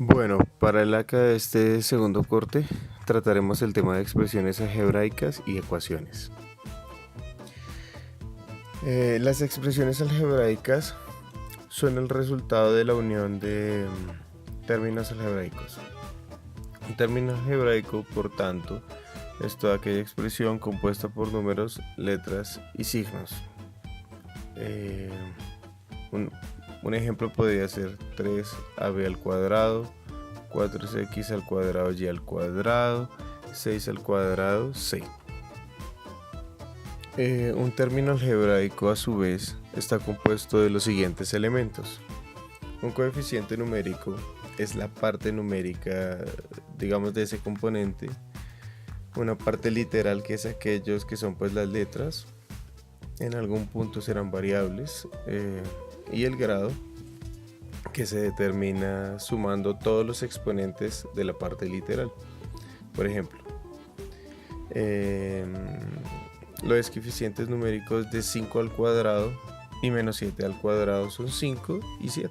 Bueno, para el acá de este segundo corte trataremos el tema de expresiones algebraicas y ecuaciones. Las expresiones algebraicas son el resultado de la unión de términos algebraicos. Un término algebraico, por tanto, es toda aquella expresión compuesta por números, letras y signos. Eh, un, un ejemplo podría ser 3ab al cuadrado, 4x al cuadrado y al cuadrado, 6 al cuadrado c. Un término algebraico a su vez está compuesto de los siguientes elementos. Un coeficiente numérico es la parte numérica, digamos, de ese componente. Una parte literal, que es aquellos que son pues las letras, en algún punto serán variables, y el grado, que se determina sumando todos los exponentes de la parte literal. Por ejemplo, los coeficientes numéricos de 5 al cuadrado y menos 7 al cuadrado son 5 y 7.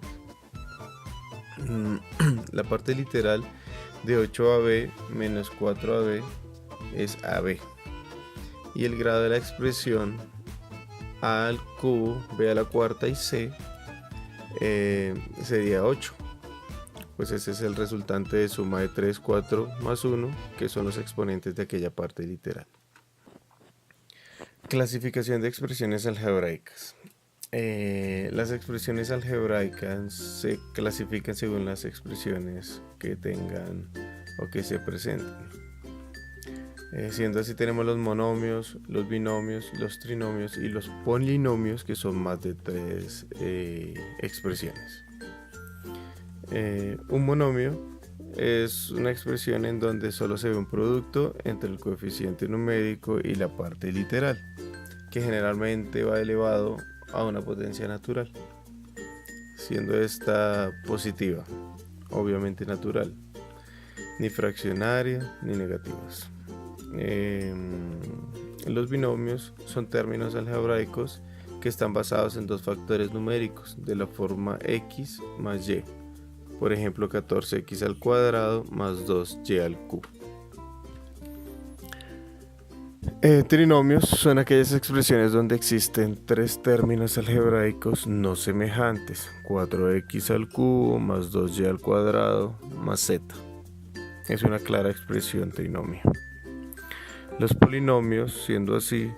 La parte literal de 8ab menos 4ab es ab. Y el grado de la expresión a al cubo, b a la cuarta y c sería 8. Pues ese es el resultante de suma de 3, 4 más 1, que son los exponentes de aquella parte literal. Clasificación de expresiones algebraicas. Las expresiones algebraicas se clasifican según las expresiones que tengan o que se presenten. Siendo así, tenemos los monomios, los binomios, los trinomios y los polinomios, que son más de 3 expresiones. Un monomio es una expresión en donde solo se ve un producto entre el coeficiente numérico y la parte literal, que generalmente va elevado a una potencia natural, siendo esta positiva, obviamente natural, ni fraccionaria ni negativas. Los binomios son términos algebraicos que están basados en dos factores numéricos de la forma x más y. Por ejemplo, 14x al cuadrado más 2y al cubo. Trinomios son aquellas expresiones donde existen tres términos algebraicos no semejantes: 4x al cubo más 2y al cuadrado más z. Es una clara expresión trinomio. Los polinomios, siendo así,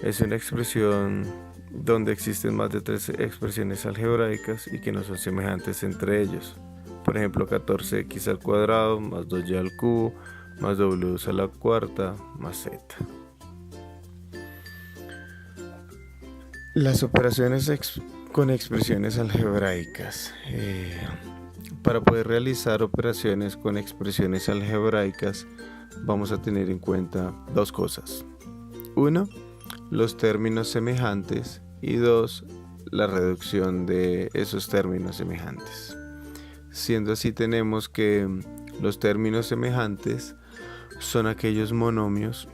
es una expresión donde existen más de tres expresiones algebraicas y que no son semejantes entre ellos. Por ejemplo, 14x al cuadrado más 2y al cubo más w a la cuarta más z. Las operaciones con expresiones algebraicas. Para poder realizar operaciones con expresiones algebraicas, vamos a tener en cuenta dos cosas. Uno, los términos semejantes, y dos, la reducción de esos términos semejantes. Siendo así, tenemos que los términos semejantes son aquellos monomios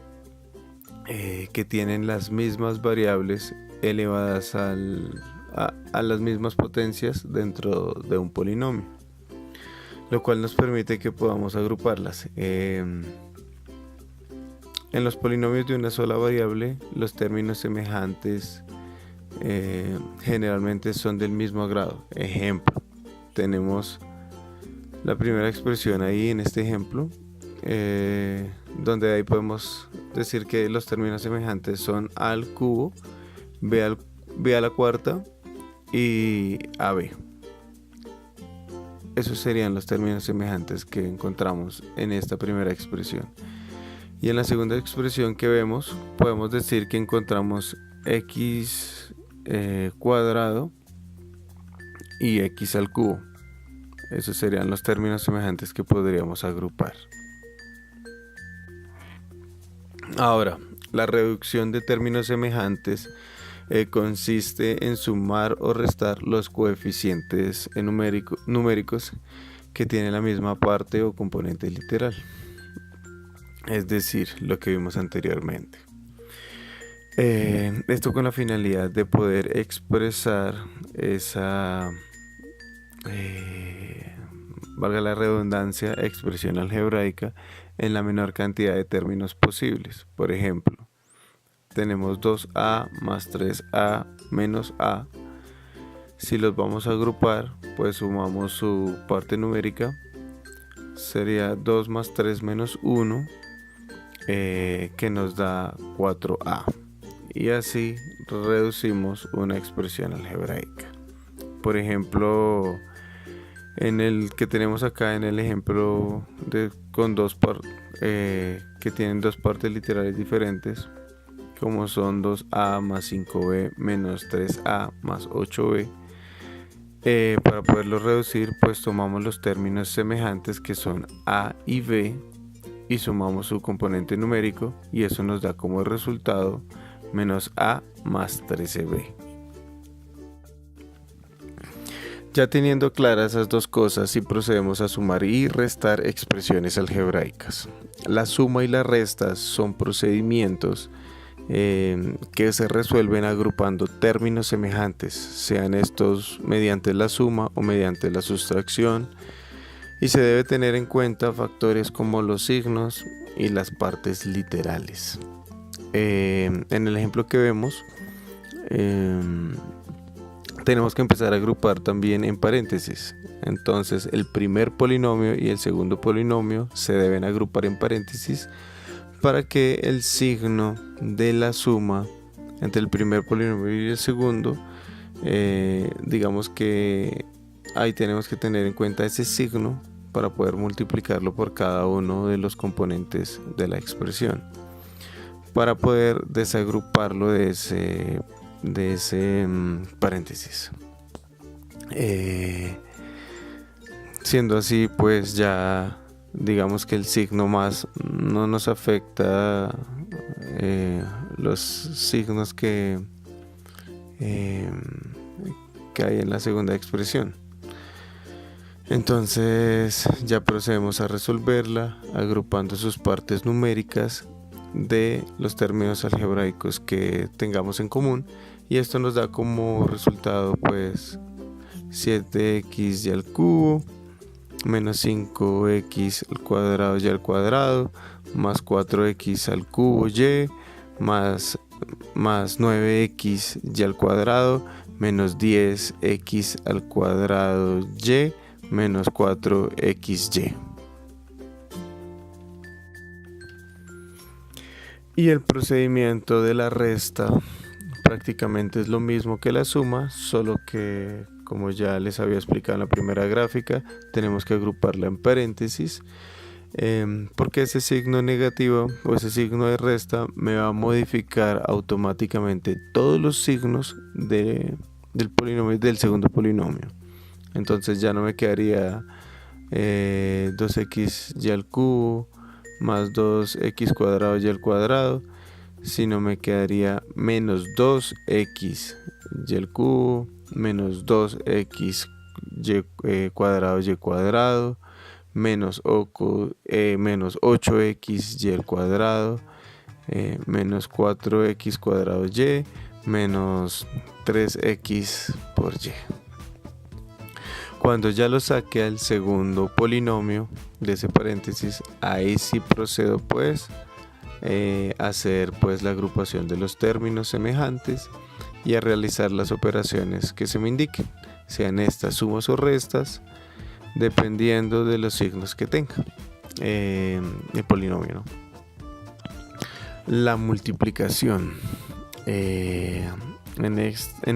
que tienen las mismas variables elevadas a las mismas potencias dentro de un polinomio, lo cual nos permite que podamos agruparlas. En los polinomios de una sola variable, los términos semejantes generalmente son del mismo grado. Ejemplo, tenemos la primera expresión ahí en este ejemplo, donde ahí podemos decir que los términos semejantes son a al cubo, b a la cuarta y ab. Esos serían los términos semejantes que encontramos en esta primera expresión. Y en la segunda expresión que vemos, podemos decir que encontramos x cuadrado y x al cubo. Esos serían los términos semejantes que podríamos agrupar. Ahora, la reducción de términos semejantes consiste en sumar o restar los coeficientes numéricos que tienen la misma parte o componente literal. Es decir, lo que vimos anteriormente. Esto con la finalidad de poder expresar esa valga la redundancia, expresión algebraica en la menor cantidad de términos posibles. Por ejemplo, tenemos 2a más 3a menos a. Si los vamos a agrupar, pues sumamos su parte numérica. Sería 2 más 3 menos 1, que nos da 4a. Y así reducimos una expresión algebraica. Por ejemplo, en el que tenemos acá, en el ejemplo con que tienen dos partes literales diferentes, como son 2a más 5b menos 3a más 8b, para poderlo reducir, pues tomamos los términos semejantes que son a y b y sumamos su componente numérico, y eso nos da como resultado menos a más 13b. Ya teniendo claras esas dos cosas, y procedemos a sumar y restar expresiones algebraicas. La suma y la resta son procedimientos que se resuelven agrupando términos semejantes, sean estos mediante la suma o mediante la sustracción, y se debe tener en cuenta factores como los signos y las partes literales. En el ejemplo que vemos, tenemos que empezar a agrupar también en paréntesis. Entonces el primer polinomio y el segundo polinomio se deben agrupar en paréntesis para que el signo de la suma entre el primer polinomio y el segundo, digamos que ahí tenemos que tener en cuenta ese signo para poder multiplicarlo por cada uno de los componentes de la expresión, para poder desagruparlo de ese paréntesis. Siendo así, pues ya digamos que el signo más no nos afecta los signos que hay en la segunda expresión. Entonces ya procedemos a resolverla agrupando sus partes numéricas de los términos algebraicos que tengamos en común, y esto nos da como resultado pues 7x y al cubo menos 5x al cuadrado y al cuadrado más 4x al cubo y más 9x y al cuadrado menos 10x al cuadrado y menos 4xy. Y el procedimiento de la resta prácticamente es lo mismo que la suma, solo que, como ya les había explicado en la primera gráfica, tenemos que agruparla en paréntesis, porque ese signo negativo o ese signo de resta me va a modificar automáticamente todos los signos del polinomio, del segundo polinomio. Entonces ya no me quedaría 2x y al cubo más 2x cuadrado y al cuadrado, sino me quedaría menos 2x y al cubo menos 2x cuadrado y cuadrado menos 8x y al cuadrado menos 4x cuadrado y menos 3x por y. Cuando ya lo saque al segundo polinomio de ese paréntesis, ahí sí procedo pues a hacer pues la agrupación de los términos semejantes y a realizar las operaciones que se me indiquen, sean estas sumas o restas, dependiendo de los signos que tenga el polinomio, ¿no? La multiplicación. En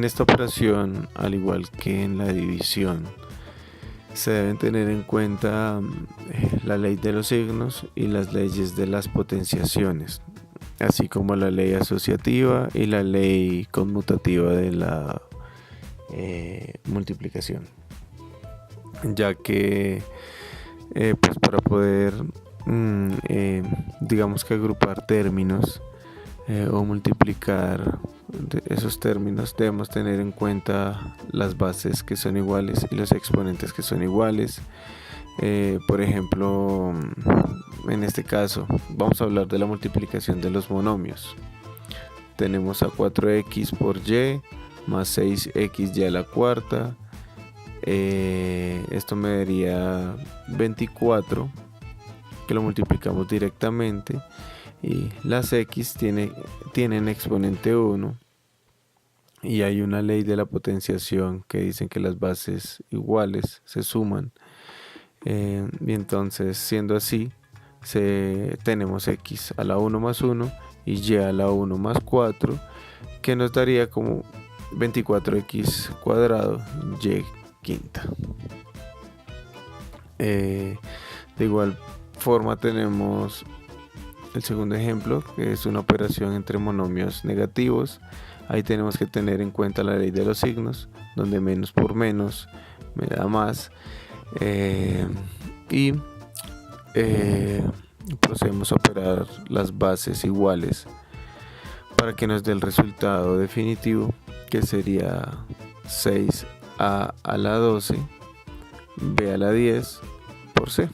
esta operación, al igual que en la división, se deben tener en cuenta la ley de los signos y las leyes de las potenciaciones, así como la ley asociativa y la ley conmutativa de la multiplicación, ya que pues para poder digamos que agrupar términos o multiplicar esos términos, debemos tener en cuenta las bases que son iguales y los exponentes que son iguales. Por ejemplo, en este caso vamos a hablar de la multiplicación de los monomios. Tenemos a 4x por y más 6xy a la cuarta esto me daría 24, que lo multiplicamos directamente, y las x tienen exponente 1, y hay una ley de la potenciación que dicen que las bases iguales se suman, y entonces, siendo así, tenemos x a la 1 más 1 y y a la 1 más 4, que nos daría como 24x cuadrado y quinta. De igual forma tenemos el segundo ejemplo, que es una operación entre monomios negativos. Ahí tenemos que tener en cuenta la ley de los signos, donde menos por menos me da más, y procedemos a operar las bases iguales para que nos dé el resultado definitivo, que sería 6a a la 12 b a la 10 por c.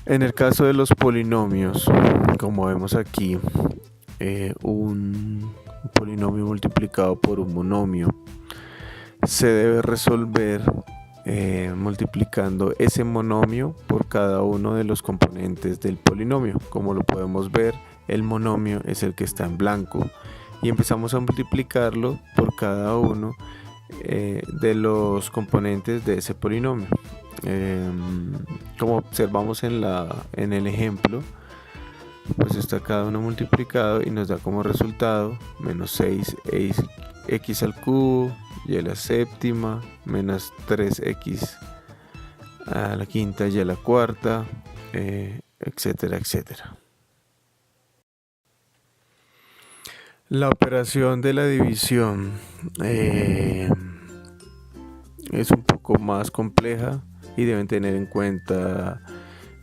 En el caso de los polinomios, como vemos aquí, un polinomio multiplicado por un monomio se debe resolver multiplicando ese monomio por cada uno de los componentes del polinomio. Como lo podemos ver, el monomio es el que está en blanco y empezamos a multiplicarlo por cada uno de los componentes de ese polinomio. Como observamos en el ejemplo, pues está cada uno multiplicado y nos da como resultado menos 6x al cubo y a la séptima, menos 3x a la quinta y a la cuarta, etcétera, etcétera. La operación de la división es un poco más compleja y deben tener en cuenta,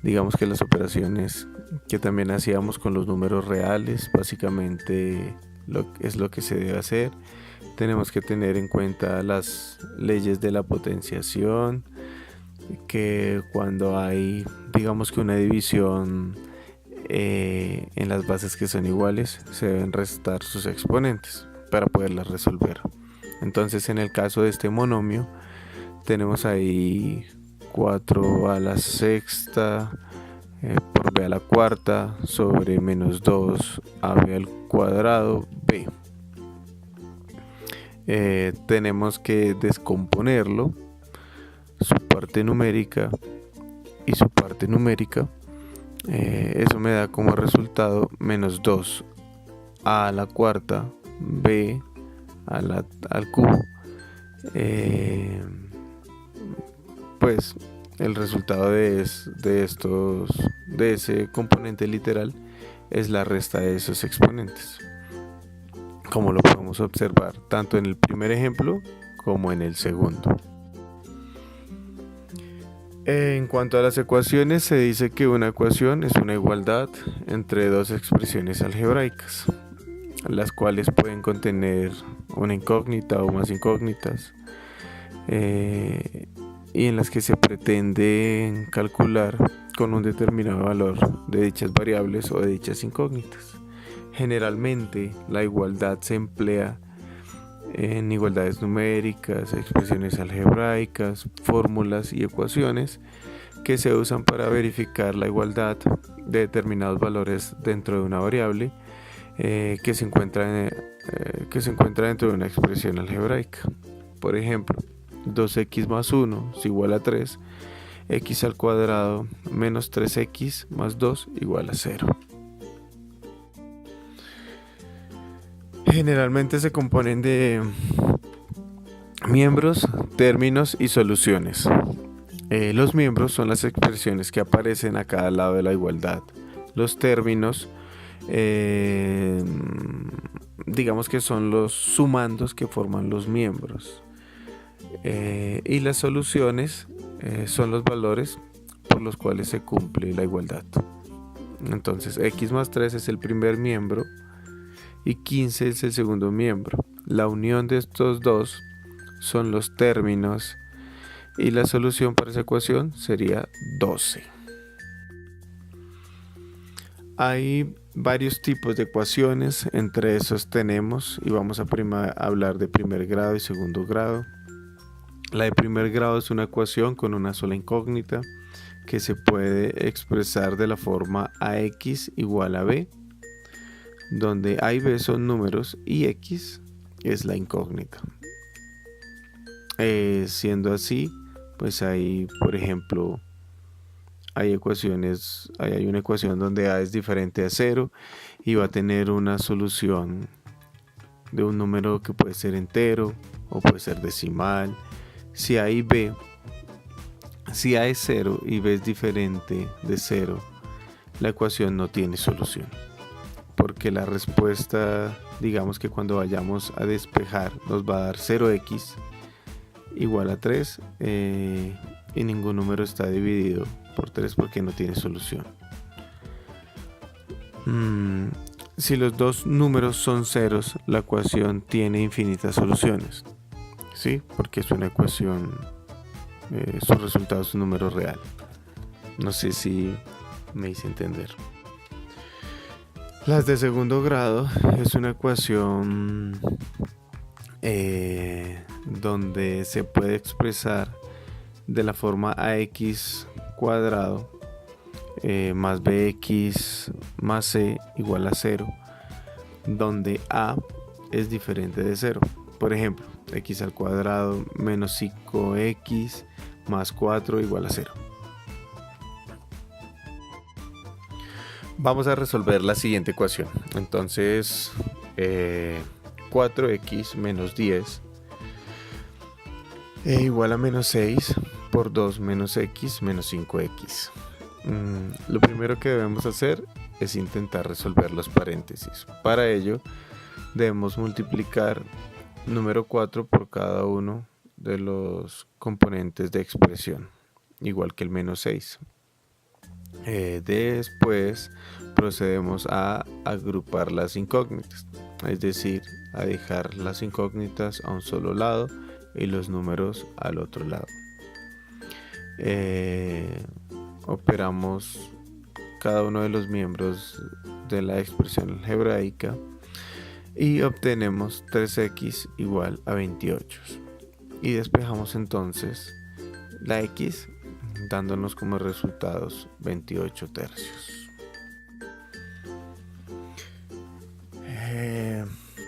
digamos, que las operaciones que también hacíamos con los números reales, básicamente es lo que se debe hacer. Tenemos que tener en cuenta las leyes de la potenciación, que cuando hay, digamos, que una división en las bases que son iguales, se deben restar sus exponentes para poderlas resolver. Entonces, en el caso de este monomio, tenemos ahí 4 a la sexta por b a la cuarta sobre menos 2 ab al cuadrado b. Tenemos que descomponerlo, su parte numérica y su parte numérica. Eso me da como resultado menos 2 a la cuarta b al cubo. Pues el resultado de ese componente literal es la resta de esos exponentes, como lo podemos observar tanto en el primer ejemplo como en el segundo. En cuanto a las ecuaciones, se dice que una ecuación es una igualdad entre dos expresiones algebraicas, las cuales pueden contener una incógnita o más incógnitas, y en las que se pretende calcular con un determinado valor de dichas variables o de dichas incógnitas. Generalmente la igualdad se emplea en igualdades numéricas, expresiones algebraicas, fórmulas y ecuaciones que se usan para verificar la igualdad de determinados valores dentro de una variable que se encuentra dentro de una expresión algebraica. Por ejemplo, 2x más 1 es igual a 3, x al cuadrado menos 3x más 2 igual a 0. Generalmente se componen de miembros, términos y soluciones. Los miembros son las expresiones que aparecen a cada lado de la igualdad. Los términos, digamos que son los sumandos que forman los miembros. Y las soluciones son los valores por los cuales se cumple la igualdad. Entonces, x más 3 es el primer miembro y 15 es el segundo miembro. La unión de estos dos son los términos y la solución para esa ecuación sería 12. Hay varios tipos de ecuaciones, entre esos tenemos, y vamos a hablar de primer grado y segundo grado. La de primer grado es una ecuación con una sola incógnita que se puede expresar de la forma ax igual a b, donde a y b son números y x es la incógnita. Siendo así, pues hay, por ejemplo, hay una ecuación donde a es diferente a 0 y va a tener una solución de un número que puede ser entero o puede ser decimal. Si a es 0 y b es diferente de 0, la ecuación no tiene solución, porque la respuesta, digamos que cuando vayamos a despejar, nos va a dar 0x igual a 3 y ningún número está dividido por 3 porque no tiene solución. Si los dos números son ceros, la ecuación tiene infinitas soluciones, ¿sí? Porque es una ecuación, su resultado es un número real. No sé si me hice entender. Las de segundo grado es una ecuación donde se puede expresar de la forma ax cuadrado más bx más c igual a 0, donde a es diferente de 0. Por ejemplo, x al cuadrado menos 5x más 4 igual a 0. Vamos a resolver la siguiente ecuación. Entonces 4x menos 10 igual a menos 6 por 2 menos x menos 5x. Lo primero que debemos hacer es intentar resolver los paréntesis. Para ello debemos multiplicar número 4 por cada uno de los componentes de expresión, igual que el menos 6. Después procedemos a agrupar las incógnitas, es decir, a dejar las incógnitas a un solo lado y los números al otro lado. Operamos cada uno de los miembros de la expresión algebraica y obtenemos 3x igual a 28 y despejamos entonces la x, dándonos como resultados 28 tercios.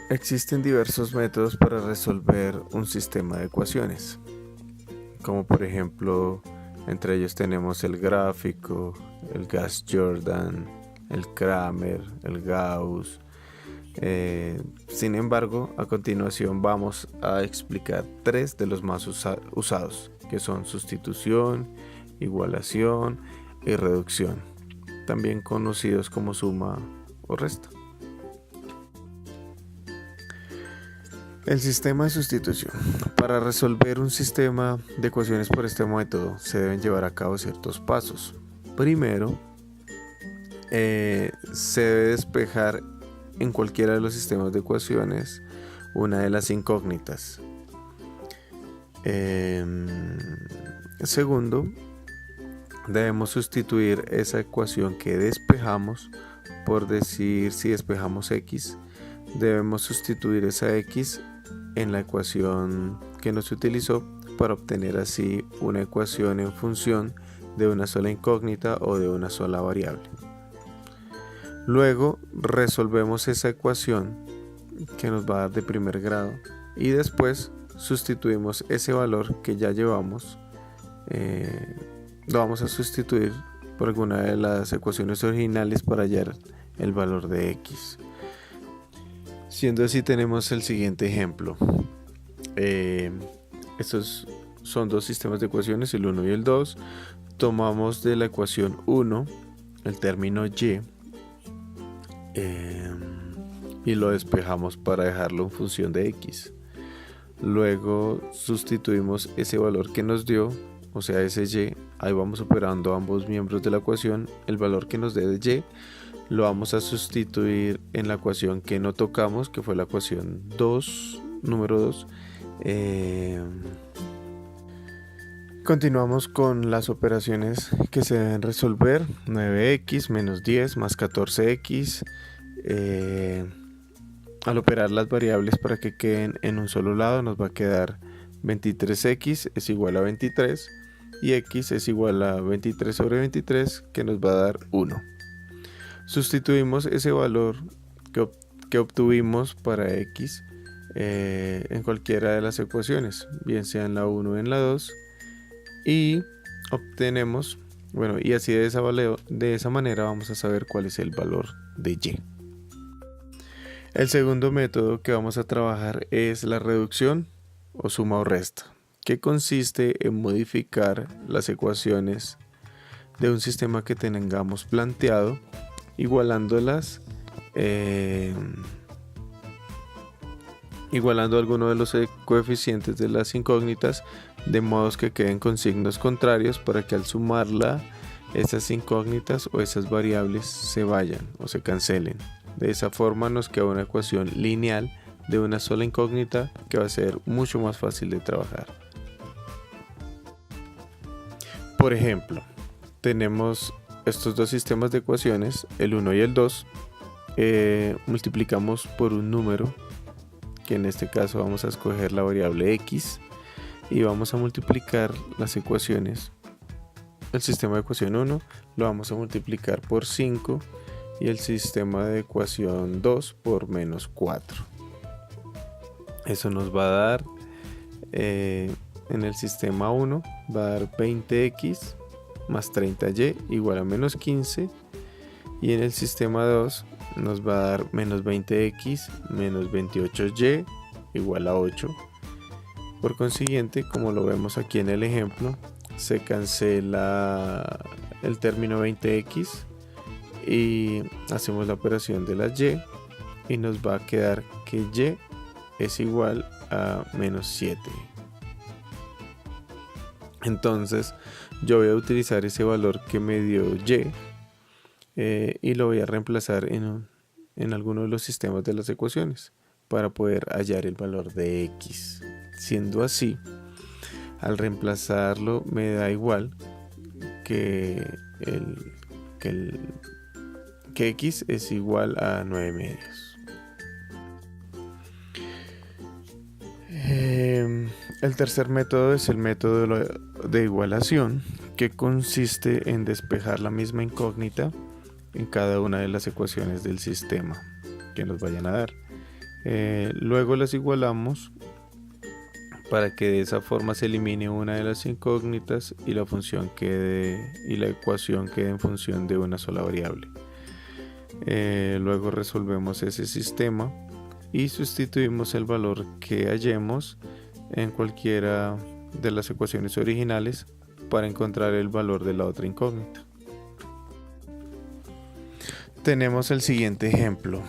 Existen diversos métodos para resolver un sistema de ecuaciones, como por ejemplo, entre ellos tenemos el gráfico, el Gauss-Jordan, el Cramer, el Gauss. Sin embargo, a continuación vamos a explicar 3 de los más usados, que son sustitución, igualación y reducción, también conocidos como suma o resta. El sistema de sustitución. Para resolver un sistema de ecuaciones por este método se deben llevar a cabo ciertos pasos. Primero, se debe despejar en cualquiera de los sistemas de ecuaciones una de las incógnitas. Segundo, debemos sustituir esa ecuación que despejamos, por decir, si despejamos x, debemos sustituir esa x en la ecuación que nos utilizó para obtener así una ecuación en función de una sola incógnita o de una sola variable. Luego resolvemos esa ecuación que nos va a dar de primer grado y después sustituimos ese valor que ya llevamos, lo vamos a sustituir por alguna de las ecuaciones originales para hallar el valor de x. Siendo así, tenemos el siguiente ejemplo. Estos son dos sistemas de ecuaciones, el 1 y el 2. Tomamos de la ecuación 1 el término y y lo despejamos para dejarlo en función de x. Luego sustituimos ese valor que nos dio, o sea ese y, ahí vamos operando ambos miembros de la ecuación. El valor que nos dé de y lo vamos a sustituir en la ecuación que no tocamos, que fue la ecuación 2, número 2, Continuamos con las operaciones que se deben resolver. 9x menos 10 más 14x. Al operar las variables para que queden en un solo lado, nos va a quedar 23x es igual a 23 y x es igual a 23 sobre 23, que nos va a dar 1. Sustituimos ese valor que obtuvimos para x en cualquiera de las ecuaciones, bien sea en la 1 o en la 2, y obtenemos, y así de esa manera vamos a saber cuál es el valor de y. El segundo método que vamos a trabajar es la reducción o suma o resta, que consiste en modificar las ecuaciones de un sistema que tengamos planteado, igualándolas, igualando alguno de los coeficientes de las incógnitas, de modo que queden con signos contrarios, para que al sumarla esas incógnitas o esas variables se vayan o se cancelen. De esa forma nos queda una ecuación lineal de una sola incógnita, que va a ser mucho más fácil de trabajar. Por ejemplo, tenemos estos dos sistemas de ecuaciones, el 1 y el 2. Multiplicamos por un número, que en este caso vamos a escoger la variable x, y vamos a multiplicar las ecuaciones. El sistema de ecuación 1 lo vamos a multiplicar por 5 y el sistema de ecuación 2 por menos 4. Eso nos va a dar, en el sistema 1 va a dar 20x más 30y igual a menos 15, y en el sistema 2 nos va a dar menos 20x menos 28y igual a 8. Por consiguiente, como lo vemos aquí en el ejemplo, se cancela el término 20x y hacemos la operación de la y nos va a quedar que y es igual a menos 7. Entonces yo voy a utilizar ese valor que me dio y lo voy a reemplazar en alguno de los sistemas de las ecuaciones para poder hallar el valor de x. Siendo así, al reemplazarlo me da igual que x es igual a 9 medios. El tercer método es el método de igualación, que consiste en despejar la misma incógnita en cada una de las ecuaciones del sistema que nos vayan a dar. Luego las igualamos para que de esa forma se elimine una de las incógnitas y la ecuación quede en función de una sola variable. Luego resolvemos ese sistema y sustituimos el valor que hallemos en cualquiera de las ecuaciones originales para encontrar el valor de la otra incógnita. Tenemos el siguiente ejemplo.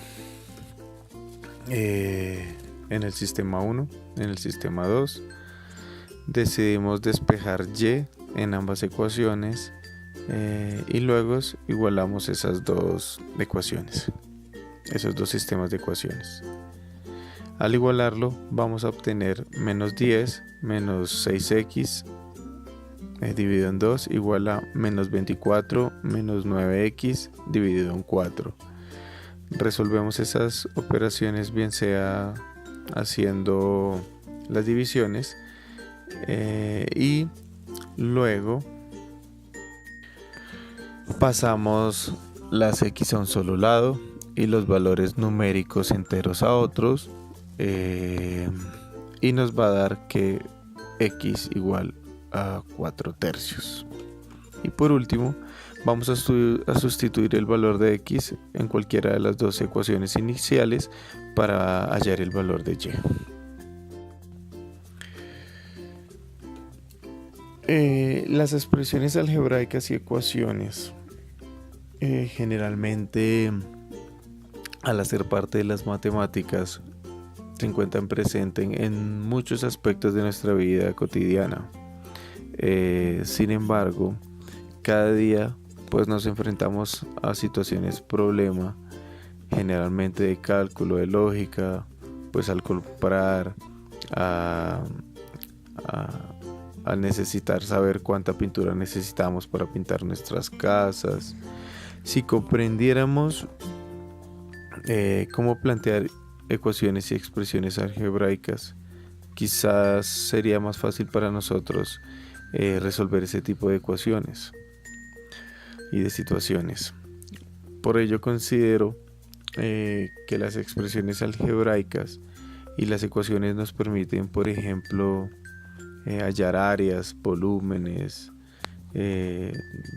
En el sistema 1, en el sistema 2, decidimos despejar y en ambas ecuaciones, y luego igualamos esas dos ecuaciones, esos dos sistemas de ecuaciones. Al igualarlo vamos a obtener menos 10 menos 6x dividido en 2 igual a menos 24 menos 9x dividido en 4. Resolvemos esas operaciones, bien sea haciendo las divisiones, y luego pasamos las x a un solo lado y los valores numéricos enteros a otros, y nos va a dar que x igual a 4/3. Y por último vamos a sustituir el valor de x en cualquiera de las dos ecuaciones iniciales para hallar el valor de y. Las expresiones algebraicas y ecuaciones generalmente, al hacer parte de las matemáticas, se encuentran presentes en muchos aspectos de nuestra vida cotidiana. Sin embargo, cada día pues nos enfrentamos a situaciones problema, generalmente de cálculo, de lógica, pues al comparar, a al necesitar saber cuánta pintura necesitamos para pintar nuestras casas. Si comprendiéramos cómo plantear ecuaciones y expresiones algebraicas, quizás sería más fácil para nosotros resolver ese tipo de ecuaciones y de situaciones. Por ello considero que las expresiones algebraicas y las ecuaciones nos permiten, por ejemplo, hallar áreas, volúmenes,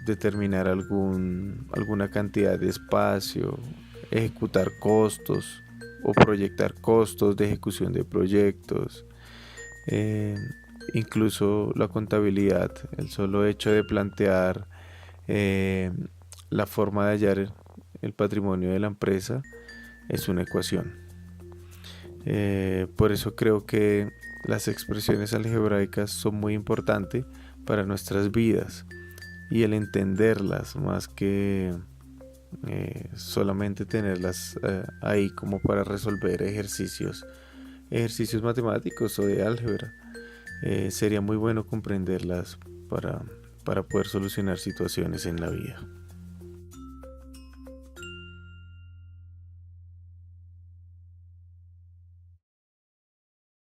determinar alguna cantidad de espacio, ejecutar costos o proyectar costos de ejecución de proyectos, incluso la contabilidad. El solo hecho de plantear la forma de hallar el patrimonio de la empresa es una ecuación. Por eso creo que las expresiones algebraicas son muy importantes para nuestras vidas, y el entenderlas más que solamente tenerlas ahí como para resolver ejercicios matemáticos o de álgebra, sería muy bueno comprenderlas para poder solucionar situaciones en la vida.